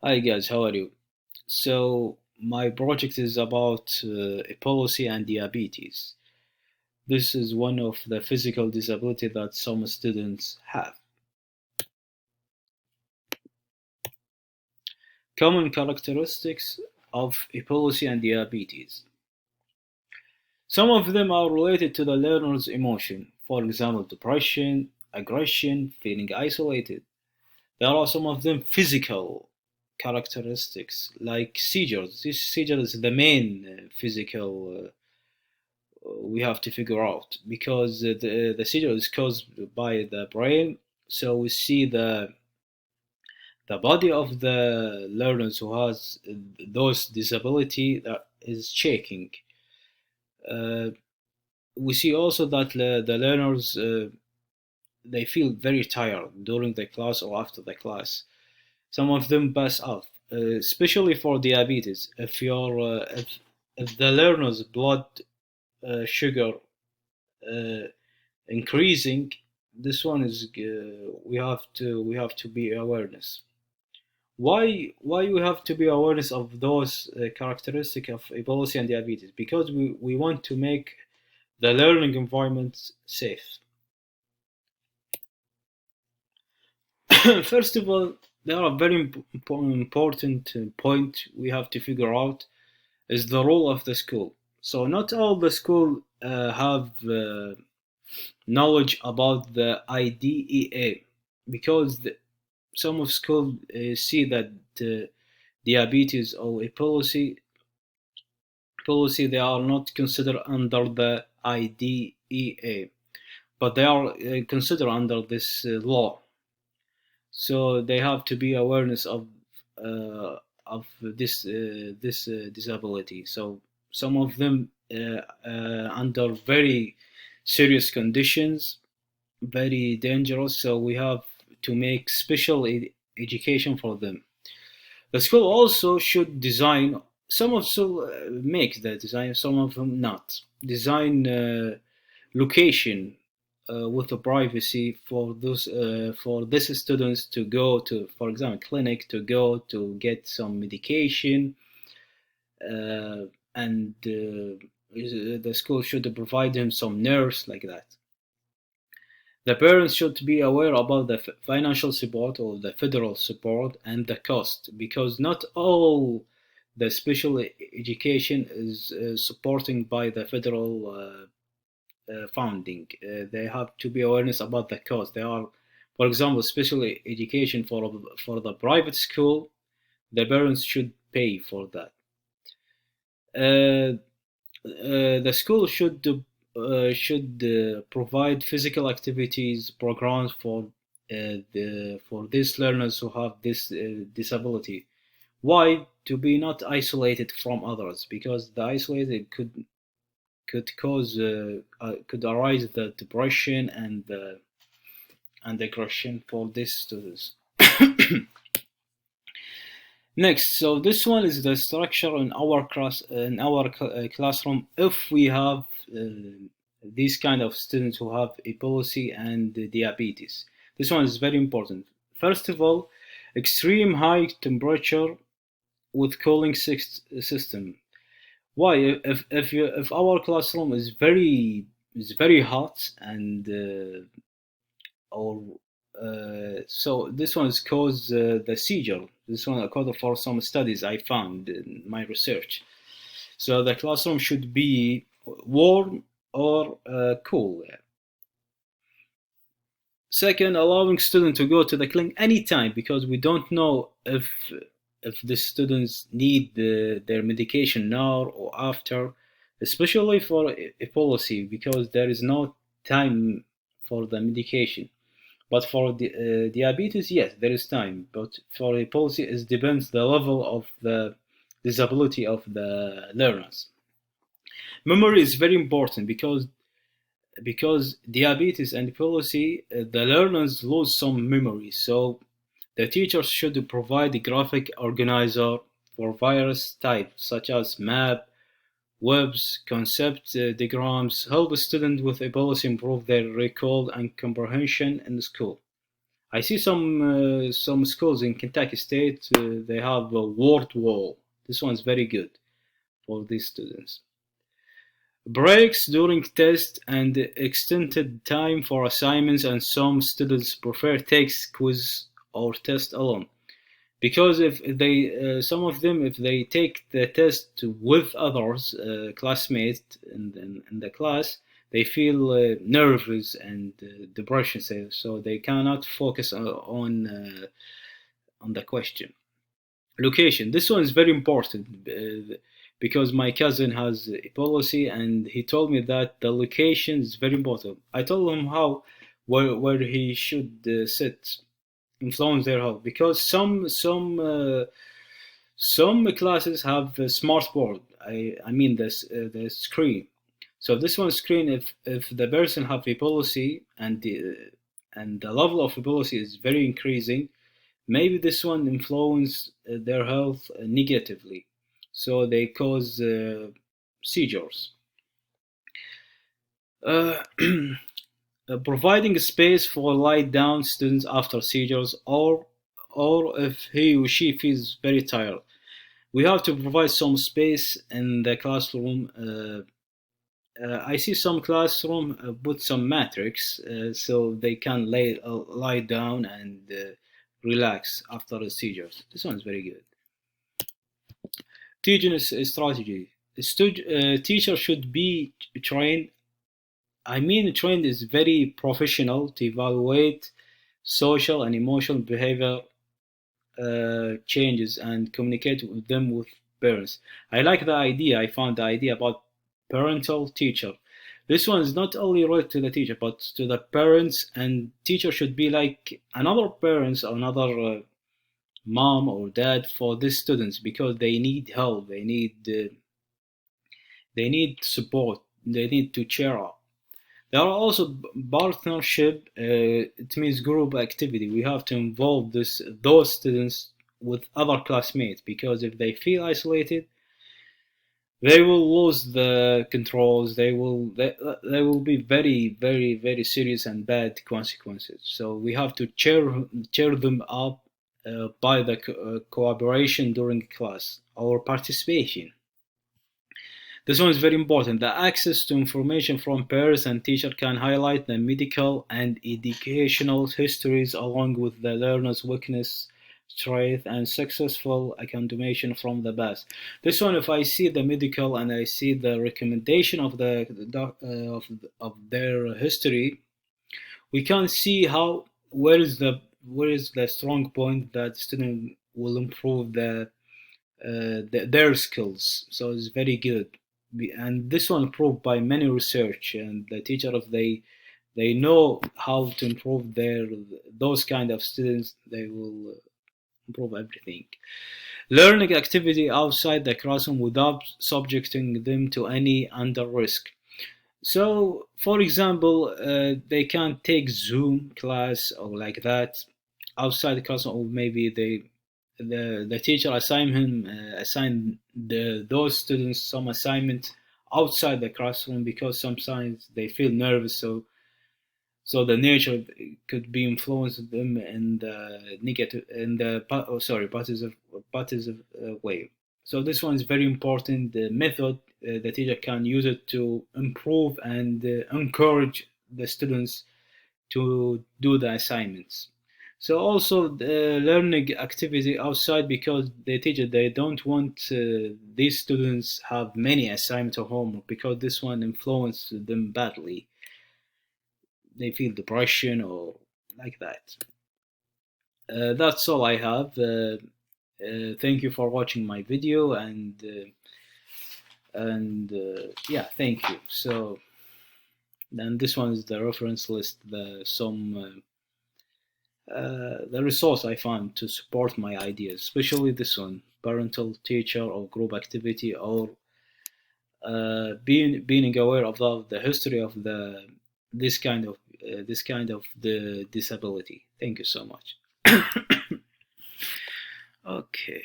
Hi guys, how are you? So my project is about epilepsy and diabetes. This is one of the physical disability that some students have. Common characteristics of epilepsy and diabetes. Some of them are related to the learner's emotion, for example, depression, aggression, feeling isolated. There are some of them physical characteristics like seizures. This seizure is the main physical we have to figure out because the seizure is caused by the brain. So we see the body of the learners who has those disability that is shaking. Uh, we see also that the learners they feel very tired during the class or after the class. Some of them pass out, especially for diabetes. If the learner's blood sugar uh, increasing, this one is we have to be awareness. Why we have to be awareness of those characteristic of epilepsy and diabetes? Because we want to make the learning environment safe. First of all, there are very important point we have to figure out is the role of the school. So not all the school have knowledge about the IDEA because some of school see that diabetes or epilepsy they are not considered under the IDEA, but they are considered under this law. So they have to be awareness of this disability. So some of them under very serious conditions, very dangerous. So we have to make special education for them. The school also should design. Some of school make the design, some of them not. Design location with the privacy for those for these students to go to, for example, clinic to go to get some medication, uh, and the school should provide them some nurse like that. The parents should be aware about the financial support or the federal support and the cost because not all the special education is supporting by the federal funding. They have to be awareness about the cost. They are, for example, special education for the private school. The parents should pay for that. Uh, the school should provide physical activities programs for these learners who have this disability. Why? To be not isolated from others, because the isolated could cause could arise the depression and aggression for these students. Next, so this one is the structure in our classroom. If we have these kind of students who have epilepsy and diabetes, this one is very important. First of all, extreme high temperature with cooling system. Why? If our classroom is very hot and or so this one is caused the seizure. This one according for some studies I found in my research. So the classroom should be warm or cool. Second, allowing students to go to the clinic anytime because we don't know if the students need their medication now or after, especially for epilepsy because there is no time for the medication. But for the diabetes, yes, there is time. But for epilepsy, it depends the level of the disability of the learners. Memory is very important because diabetes and epilepsy, the learners lose some memory. So the teachers should provide a graphic organizer for various types such as map, webs, concept diagrams, help students with epilepsy improve their recall and comprehension in school. I see some schools in Kentucky State. They have a word wall. This one's very good for these students. Breaks during tests and extended time for assignments, and some students prefer text quiz or test alone. Because if they, some of them, if they take the test with others, classmates in the class, they feel nervous and depression, so they cannot focus on the question. Location. This one is very important because my cousin has epilepsy, and he told me that the location is very important. I told him how where he should sit influence their health, because some classes have a smart board. I mean this the screen. So this one screen, if the person have epilepsy and the level of epilepsy is very increasing, maybe this one influence their health negatively, so they cause seizures. Uh, Providing space for lie down students after seizures, or if he or she feels very tired. We have to provide some space in the classroom. I see some classroom put some matrix so they can lie down and relax after the seizures. This one is very good. Teaching strategy. Teacher should be trained. I mean, trained is very professional to evaluate social and emotional behavior changes and communicate with them with parents. I like the idea. I found the idea about parental teacher. This one is not only related to the teacher, but to the parents, and teacher should be like another parents or another mom or dad for these students, because they need help. They need support. They need to cheer up. There are also partnership. It means group activity. We have to involve those students with other classmates, because if they feel isolated, they will lose the controls. They will be very serious and bad consequences. So we have to cheer them up by the cooperation during class or participation. This one is very important. The access to information from peers and teachers can highlight the medical and educational histories, along with the learner's weakness, strength, and successful accommodation from the past. This one, if I see the medical and I see the recommendation of of their history, we can see how where is the strong point that student will improve their skills. So it's very good, and this one proved by many research. And the teacher, if they know how to improve those kind of students, they will improve everything. Learning activity outside the classroom without subjecting them to any under risk. So, for example, they can take Zoom class or like that outside the classroom, or maybe the teacher assign those students some assignment outside the classroom, because sometimes they feel nervous. So the nature could be influenced them in the negative, in the positive way. So this one is very important. The method the teacher can use it to improve and encourage the students to do the assignments. So also the learning activity outside, because the teacher, they don't want these students have many assignments or homework, because this one influences them badly. They feel depression or like that. That's all I have. Thank you for watching my video, and yeah, thank you. So then this one is the reference list, the resource I found to support my ideas, especially this one, parental teacher or group activity, or being aware of the history of this kind of the disability. Thank you so much. Okay.